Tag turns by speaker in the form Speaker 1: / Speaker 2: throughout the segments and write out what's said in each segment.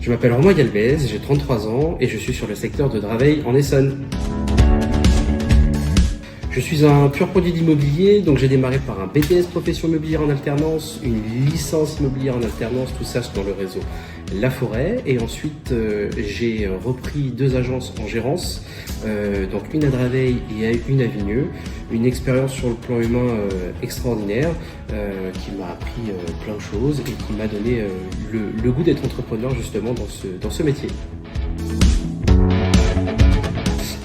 Speaker 1: Je m'appelle Romain Galvez, j'ai 33 ans et je suis sur le secteur de Draveil en Essonne. Je suis un pur produit d'immobilier, donc j'ai démarré par un BTS profession immobilière en alternance, une licence immobilière en alternance, tout ça dans le réseau La Forêt. Et ensuite, j'ai repris 2 agences en gérance, donc une à Draveil et une à Vigneux. Une expérience sur le plan humain extraordinaire qui m'a appris plein de choses et qui m'a donné le goût d'être entrepreneur justement dans ce métier.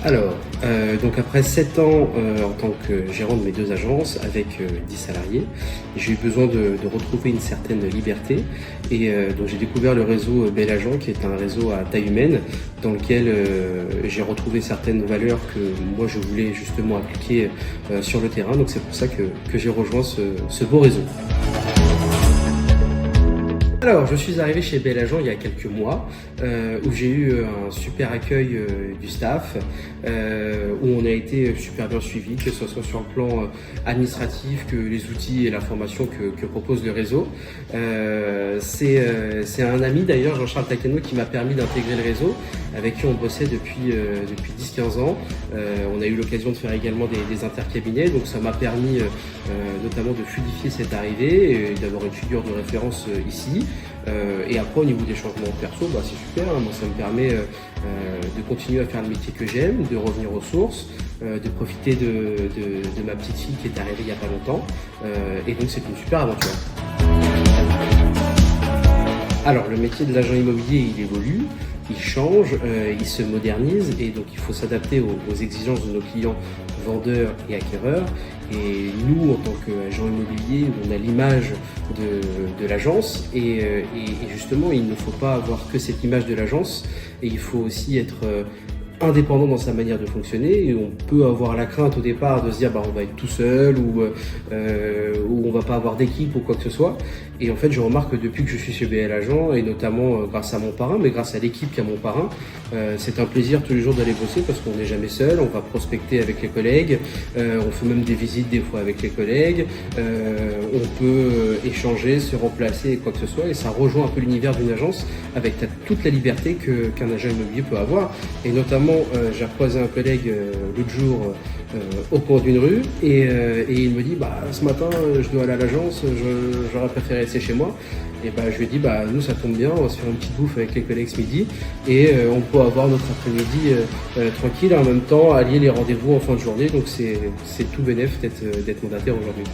Speaker 1: Alors, donc après 7 ans en tant que gérant de mes 2 agences avec 10 salariés, j'ai eu besoin de retrouver une certaine liberté et donc j'ai découvert le réseau Bel Agent qui est un réseau à taille humaine dans lequel j'ai retrouvé certaines valeurs que moi je voulais justement appliquer sur le terrain. Donc c'est pour ça que j'ai rejoint ce beau réseau. Alors, je suis arrivé chez Bel Agent il y a quelques mois, où j'ai eu un super accueil du staff, où on a été super bien suivi, que ce soit sur le plan administratif, que les outils et la formation que propose le réseau. C'est un ami d'ailleurs, Jean-Charles Taqueno, qui m'a permis d'intégrer le réseau, avec qui on bossait depuis 10-15 ans. On a eu l'occasion de faire également des intercabinets, donc ça m'a permis notamment de fluidifier cette arrivée et d'avoir une figure de référence ici. Et après au niveau des changements perso, c'est super, hein. Moi ça me permet de continuer à faire le métier que j'aime, de revenir aux sources, de profiter de ma petite fille qui est arrivée il n'y a pas longtemps, et donc c'est une super aventure. Alors le métier de l'agent immobilier il évolue, il change, il se modernise et donc il faut s'adapter aux exigences de nos clients vendeurs et acquéreurs. Et nous, en tant qu'agent immobilier, on a l'image de l'agence et justement, il ne faut pas avoir que cette image de l'agence et il faut aussi être indépendant dans sa manière de fonctionner. Et on peut avoir la crainte au départ de se dire on va être tout seul ou on va pas avoir d'équipe ou quoi que ce soit. Et en fait, je remarque que depuis que je suis chez Bel Agent et notamment grâce à mon parrain, mais grâce à l'équipe qui a mon parrain, c'est un plaisir tous les jours d'aller bosser parce qu'on n'est jamais seul. On va prospecter avec les collègues, on fait même des visites des fois avec les collègues, on peut échanger, se remplacer et quoi que ce soit. Et ça rejoint un peu l'univers d'une agence avec toute la liberté qu'un agent immobilier peut avoir. Et notamment, j'ai croisé un collègue l'autre jour au coin d'une rue et il me dit ce matin je dois aller à l'agence, j'aurais préféré rester chez moi. Et je lui ai dit nous ça tombe bien, on va se faire une petite bouffe avec les collègues ce midi et on peut avoir notre après-midi tranquille et en même temps allier les rendez-vous en fin de journée. Donc c'est tout bénef d'être mandataire aujourd'hui.